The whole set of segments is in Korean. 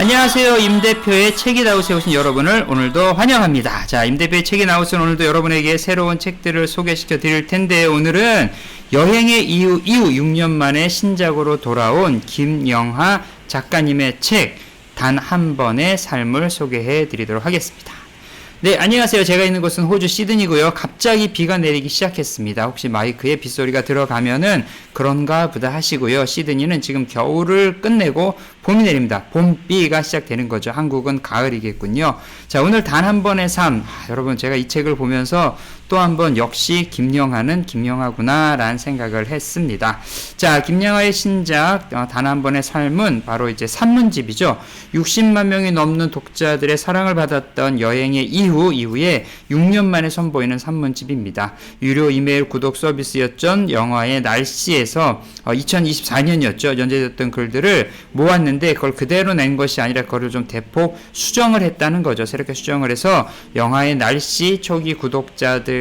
안녕하세요. 임 대표의 책이 나웃에 오신 여러분을 오늘도 환영합니다. 자, 임 대표의 책이 나웃은 오늘도 여러분에게 새로운 책들을 소개시켜 드릴 텐데, 오늘은 여행의 이후 6년 만에 신작으로 돌아온 김영하 작가님의 책 단 한 번의 삶을 소개해 드리도록 하겠습니다. 네, 안녕하세요. 제가 있는 곳은 호주 시드니고요. 갑자기 비가 내리기 시작했습니다. 혹시 마이크에 빗소리가 들어가면은 그런가 보다 하시고요. 시드니는 지금 겨울을 끝내고 봄이 내립니다. 봄비가 시작되는 거죠. 한국은 가을이겠군요. 자, 오늘 단 한 번의 삶. 여러분, 제가 이 책을 보면서 또 한 번 역시 김영하는 김영하구나 라는 생각을 했습니다. 자, 김영하의 신작 단 한 번의 삶은 바로 이제 산문집이죠. 60만 명이 넘는 독자들의 사랑을 받았던 여행의 이후에 6년 만에 선보이는 산문집입니다. 유료 이메일 구독 서비스였던 영화의 날씨에서 2024년이었죠. 연재됐던 글들을 모았는데 그걸 그대로 낸 것이 아니라 그걸 좀 대폭 수정을 했다는 거죠. 새롭게 수정을 해서 영화의 날씨 초기 구독자들이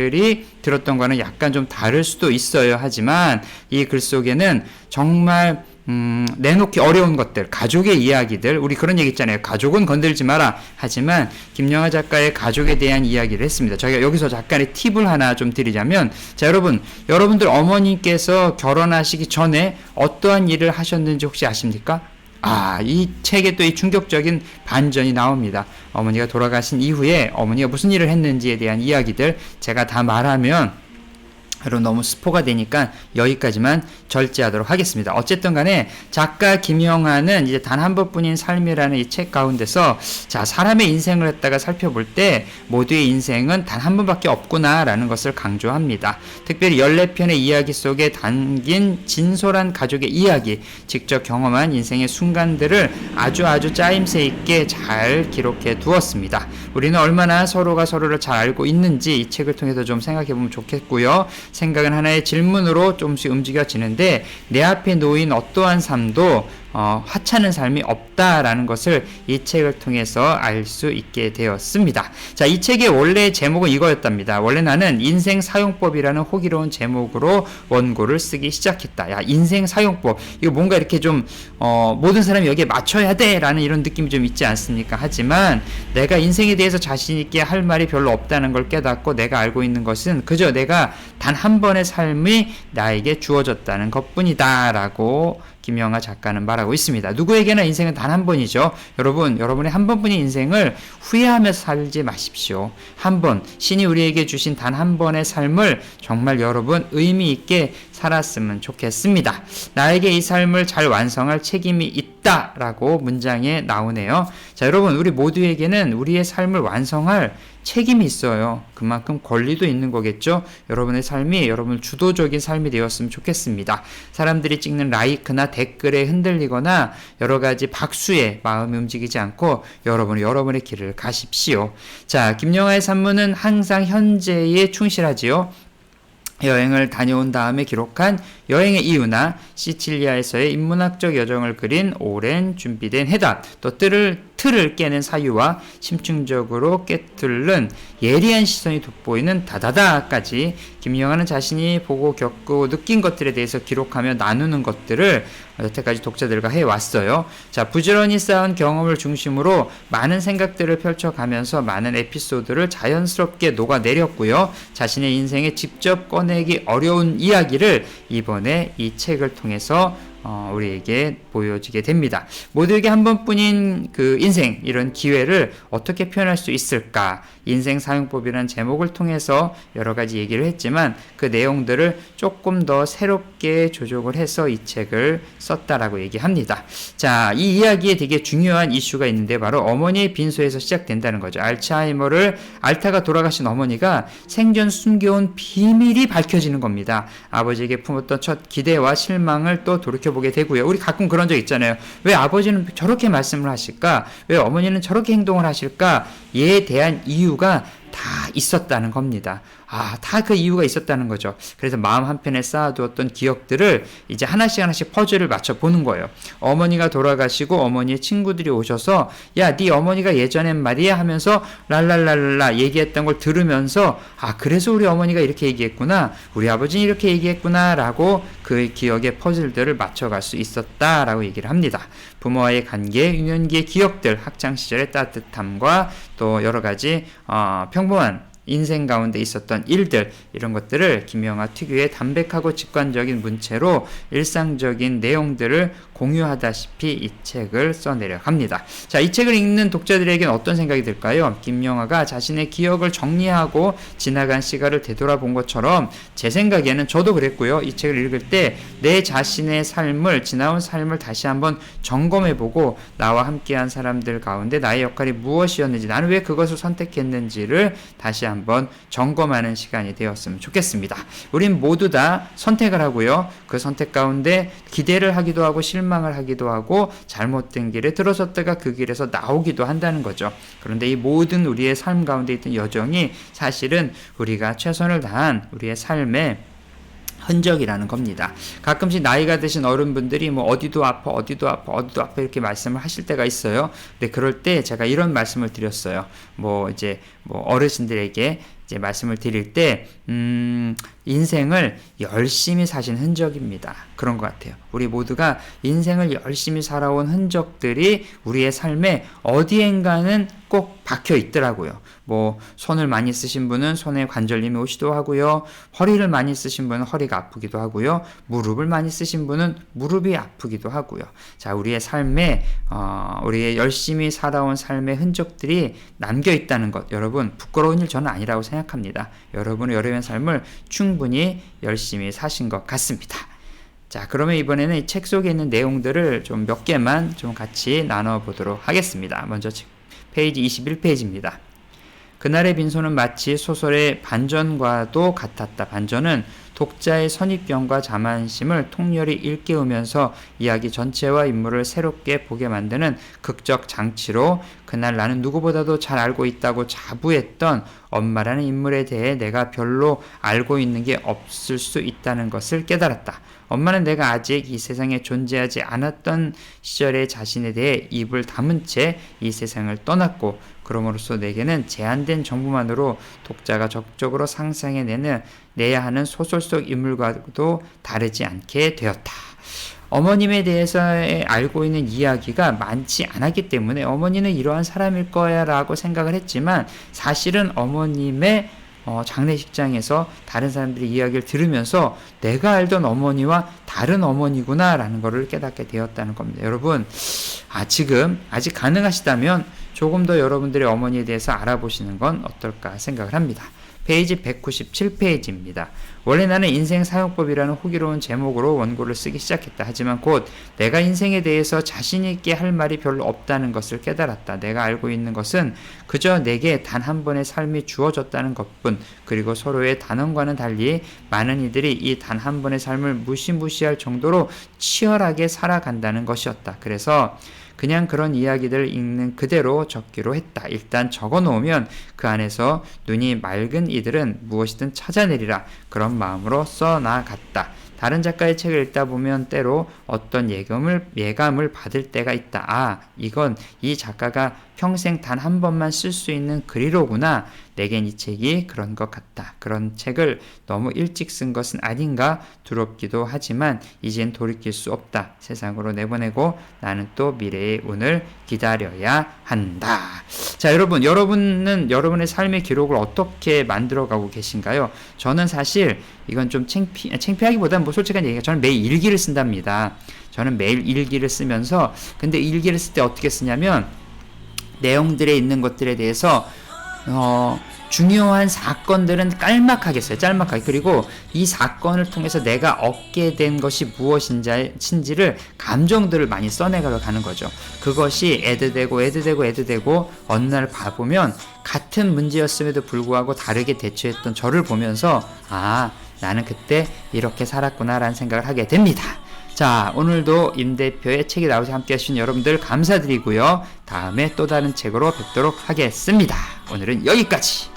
들었던 거는 약간 좀 다를 수도 있어요. 하지만 이 글 속에는 정말 내놓기 어려운 것들, 가족의 이야기들, 우리 그런 얘기 있잖아요. 가족은 건들지 마라. 하지만 김영하 작가의 가족에 대한 이야기를 했습니다. 저희가 여기서 잠깐의 팁을 하나 좀 드리자면, 자, 여러분들 어머님께서 결혼하시기 전에 어떠한 일을 하셨는지 혹시 아십니까? 이 책에 또 이 충격적인 반전이 나옵니다. 어머니가 돌아가신 이후에 어머니가 무슨 일을 했는지에 대한 이야기들 제가 다 말하면 여러분 너무 스포가 되니까 여기까지만 절제하도록 하겠습니다. 어쨌든 간에 작가 김영하는 이제 단 한 번뿐인 삶이라는 이 책 가운데서, 자, 사람의 인생을 갖다가 살펴볼 때 모두의 인생은 단 한 번밖에 없구나라는 것을 강조합니다. 특별히 14편의 이야기 속에 담긴 진솔한 가족의 이야기, 직접 경험한 인생의 순간들을 아주 짜임새 있게 잘 기록해 두었습니다. 우리는 얼마나 서로가 서로를 잘 알고 있는지 이 책을 통해서 좀 생각해 보면 좋겠고요. 생각은 하나의 질문으로 조금씩 움직여지는데, 내 앞에 놓인 어떠한 삶도 하찮은 삶이 없다라는 것을 이 책을 통해서 알 수 있게 되었습니다. 자, 이 책의 원래 제목은 이거였답니다. 원래 나는 인생 사용법이라는 호기로운 제목으로 원고를 쓰기 시작했다. 야, 인생 사용법. 이거 뭔가 이렇게 좀 모든 사람이 여기에 맞춰야 돼라는 이런 느낌이 좀 있지 않습니까? 하지만 내가 인생에 대해서 자신 있게 할 말이 별로 없다는 걸 깨닫고, 내가 알고 있는 것은 그저 내가 단 한 번의 삶이 나에게 주어졌다는 것뿐이다라고 김영하 작가는 말하고 있습니다. 누구에게나 인생은 단 한 번이죠. 여러분의 한 번뿐인 인생을 후회하면서 살지 마십시오. 한 번, 신이 우리에게 주신 단 한 번의 삶을 정말 여러분 의미 있게 살았으면 좋겠습니다. 나에게 이 삶을 잘 완성할 책임이 있다라고 문장에 나오네요. 자, 여러분, 우리 모두에게는 우리의 삶을 완성할 책임이 있어요. 그만큼 권리도 있는 거겠죠. 여러분의 삶이 여러분 주도적인 삶이 되었으면 좋겠습니다. 사람들이 찍는 라이크나 댓글에 흔들리거나 여러 가지 박수에 마음이 움직이지 않고 여러분의 길을 가십시오. 자, 김영하의 산문은 항상 현재에 충실하지요. 여행을 다녀온 다음에 기록한 여행의 이유나 시칠리아에서의 인문학적 여정을 그린 오랜 준비된 해답, 또 틀을 깨는 사유와 심층적으로 꿰뚫는 예리한 시선이 돋보이는 다다다까지 김영하는 자신이 보고 겪고 느낀 것들에 대해서 기록하며 나누는 것들을 여태까지 독자들과 해왔어요. 자, 부지런히 쌓은 경험을 중심으로 많은 생각들을 펼쳐가면서 많은 에피소드를 자연스럽게 녹아내렸고요. 자신의 인생에 직접 꺼내기 어려운 이야기를 이번에 이 책을 통해서 우리에게 보여지게 됩니다. 모두에게 한 번뿐인 그 인생, 이런 기회를 어떻게 표현할 수 있을까? 인생 사용법이라는 제목을 통해서 여러 가지 얘기를 했지만 그 내용들을 조금 더 새롭게 조정을 해서 이 책을 썼다라고 얘기합니다. 자, 이 이야기에 되게 중요한 이슈가 있는데 바로 어머니의 빈소에서 시작된다는 거죠. 알타가 돌아가신 어머니가 생전 숨겨온 비밀이 밝혀지는 겁니다. 아버지에게 품었던 첫 기대와 실망을 또 돌이켜보게 되고요. 우리 가끔 그런 적 있잖아요. 왜 아버지는 저렇게 말씀을 하실까? 왜 어머니는 저렇게 행동을 하실까? 에 대한 이유가 다 있었다는 겁니다. 다 그 이유가 있었다는 거죠. 그래서 마음 한편에 쌓아두었던 기억들을 이제 하나씩 퍼즐을 맞춰 보는 거예요. 어머니가 돌아가시고 어머니의 친구들이 오셔서, 야, 네 어머니가 예전엔 말이야 하면서 랄랄랄라 얘기했던 걸 들으면서, 그래서 우리 어머니가 이렇게 얘기했구나, 우리 아버지는 이렇게 얘기했구나 라고 그 기억의 퍼즐들을 맞춰갈 수 있었다라고 얘기를 합니다. 부모와의 관계, 유년기의 기억들, 학창시절의 따뜻함과 또 여러가지 평범한 인생 가운데 있었던 일들, 이런 것들을 김영하 특유의 담백하고 직관적인 문체로 일상적인 내용들을 공유하다시피 이 책을 써내려 갑니다. 자, 이 책을 읽는 독자들에게는 어떤 생각이 들까요? 김영하가 자신의 기억을 정리하고 지나간 시간을 되돌아본 것처럼 제 생각에는 저도 그랬고요. 이 책을 읽을 때 내 자신의 삶을, 지나온 삶을 다시 한번 점검해보고 나와 함께한 사람들 가운데 나의 역할이 무엇이었는지, 나는 왜 그것을 선택했는지를 다시 한번 점검하는 시간이 되었으면 좋겠습니다. 우린 모두 다 선택을 하고요. 그 선택 가운데 기대를 하기도 하고 실망을 하기도 하고 잘못된 길에 들어섰다가 그 길에서 나오기도 한다는 거죠. 그런데 이 모든 우리의 삶 가운데 있던 여정이 사실은 우리가 최선을 다한 우리의 삶의 흔적이라는 겁니다. 가끔씩 나이가 드신 어른분들이 뭐 어디도 아파 이렇게 말씀을 하실 때가 있어요. 근데 그럴 때 제가 이런 말씀을 드렸어요. 어르신들에게 이제 말씀을 드릴 때, 인생을 열심히 사신 흔적입니다. 그런 것 같아요. 우리 모두가 인생을 열심히 살아온 흔적들이 우리의 삶에 어디엔가는 꼭 박혀 있더라고요. 손을 많이 쓰신 분은 손에 관절염이 오시기도 하고요. 허리를 많이 쓰신 분은 허리가 아프기도 하고요. 무릎을 많이 쓰신 분은 무릎이 아프기도 하고요. 자, 우리의 삶에, 우리의 열심히 살아온 삶의 흔적들이 남겨 있다는 것, 여러분, 부끄러운 일 저는 아니라고 생각합니다. 여러분의 여러분의 삶을 충분히 열심히 사신 것 같습니다. 자, 그러면 이번에는 이 책 속에 있는 내용들을 좀 몇 개만 좀 같이 나눠보도록 하겠습니다. 먼저 페이지 21페이지입니다. 그날의 빈소는 마치 소설의 반전과도 같았다. 반전은 독자의 선입견과 자만심을 통렬히 일깨우면서 이야기 전체와 인물을 새롭게 보게 만드는 극적 장치로 그날 나는 누구보다도 잘 알고 있다고 자부했던 엄마라는 인물에 대해 내가 별로 알고 있는 게 없을 수 있다는 것을 깨달았다. 엄마는 내가 아직 이 세상에 존재하지 않았던 시절의 자신에 대해 입을 다문 채 이 세상을 떠났고, 그러므로써 내게는 제한된 정보만으로 독자가 적극적으로 상상해내야 하는 소설 속 인물과도 다르지 않게 되었다. 어머님에 대해서 알고 있는 이야기가 많지 않았기 때문에 어머니는 이러한 사람일 거야 라고 생각을 했지만, 사실은 어머님의 장례식장에서 다른 사람들의 이야기를 들으면서 내가 알던 어머니와 다른 어머니구나 라는 것을 깨닫게 되었다는 겁니다. 여러분, 지금 아직 가능하시다면 조금 더 여러분들의 어머니에 대해서 알아보시는 건 어떨까 생각을 합니다. 페이지 197페이지입니다. 원래 나는 인생 사용법이라는 호기로운 제목으로 원고를 쓰기 시작했다. 하지만 곧 내가 인생에 대해서 자신 있게 할 말이 별로 없다는 것을 깨달았다. 내가 알고 있는 것은 그저 내게 단 한 번의 삶이 주어졌다는 것뿐, 그리고 서로의 단원과는 달리 많은 이들이 이 단 한 번의 삶을 무시무시할 정도로 치열하게 살아간다는 것이었다. 그래서 그냥 그런 이야기들 읽는 그대로 적기로 했다. 일단 적어놓으면 그 안에서 눈이 맑은 이들은 무엇이든 찾아내리라. 그런 마음으로 써나갔다. 다른 작가의 책을 읽다 보면 때로 어떤 예감을 받을 때가 있다. 이건 이 작가가 평생 단 한 번만 쓸 수 있는 글이로구나. 내겐 이 책이 그런 것 같다. 그런 책을 너무 일찍 쓴 것은 아닌가 두렵기도 하지만 이젠 돌이킬 수 없다. 세상으로 내보내고 나는 또 미래의 운을 기다려야 한다. 자, 여러분은 여러분의 삶의 기록을 어떻게 만들어가고 계신가요? 저는 사실 이건 좀 창피하기보다는 솔직한 얘기가, 저는 매일 일기를 쓴답니다. 저는 매일 일기를 쓰면서, 근데 일기를 쓸 때 어떻게 쓰냐면 내용들에 있는 것들에 대해서 중요한 사건들은 짤막하게 써요. 짤막하게. 그리고 이 사건을 통해서 내가 얻게 된 것이 무엇인지를, 감정들을 많이 써내가려 가는 거죠. 그것이 애드되고 어느 날 봐보면 같은 문제였음에도 불구하고 다르게 대처했던 저를 보면서 나는 그때 이렇게 살았구나 라는 생각을 하게 됩니다. 자, 오늘도 임 대표의 책이 나오셔서 함께 해주신 여러분들 감사드리고요. 다음에 또 다른 책으로 뵙도록 하겠습니다. 오늘은 여기까지.